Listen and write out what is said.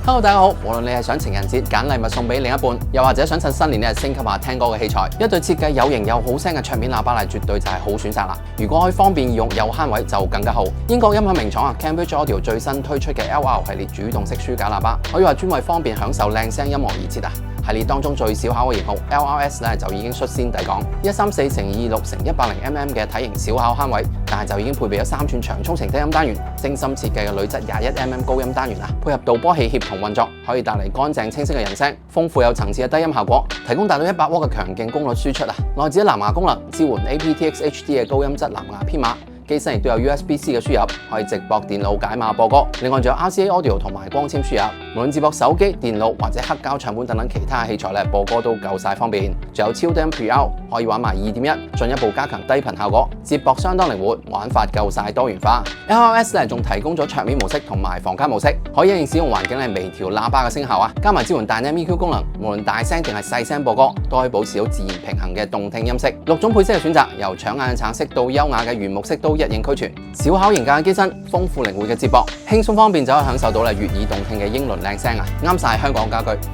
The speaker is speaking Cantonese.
Hello， 大家好。無論你係想情人節揀禮物送俾另一半，又或者想趁新年咧升級下聽歌嘅器材，一對設計有型又好聲嘅桌面喇叭咧，絕對就係好選擇啦。如果可以方便易用又慳位，就更加好。英國音響名廠Cambridge Audio 最新推出嘅 LR 系列主動式書架喇叭，可以話專為方便享受靚聲音樂而設啊！系列當中最小巧嘅型號 LRS 咧就已經率先抵港，134×26×180mm 嘅體型小巧慳位，但係就已經配備咗3寸長沖程低音單元，精心設計嘅鋁質21mm 高音單元啊，配合導波器協同運作，可以帶嚟乾淨清晰嘅人聲，豐富有層次嘅低音效果，提供達到100W嘅強勁功率輸出啊！內置藍牙功能，支援 aptX HD 嘅高音質藍牙編碼。機身亦都有 USB-C 嘅輸入，可以直駁電腦解碼播歌。另外仲有 RCA Audio 同埋光纖輸入，無論接駁手機、電腦或者黑膠唱片等等其他器材播歌都夠晒方便。仲有超低音 Pre-out， 可以玩埋2.1，進一步加強低頻效果。接駁相當靈活，玩法夠晒多元化。LRS 仲提供咗桌面模式同埋房間模式，可以因應使用環境微調喇叭嘅聲效啊，加埋支援大音 EQ 功能，無論大聲定係細聲播歌，都可以保持到自然平衡嘅動聽音色。6種配色嘅選擇，由搶眼嘅橙色到優雅嘅原木色都一應俱全。小巧型格嘅機身，豐富靈活嘅接駁，輕鬆方便就可以享受到悅耳動聽嘅英倫靚聲啊，啱晒香港家居。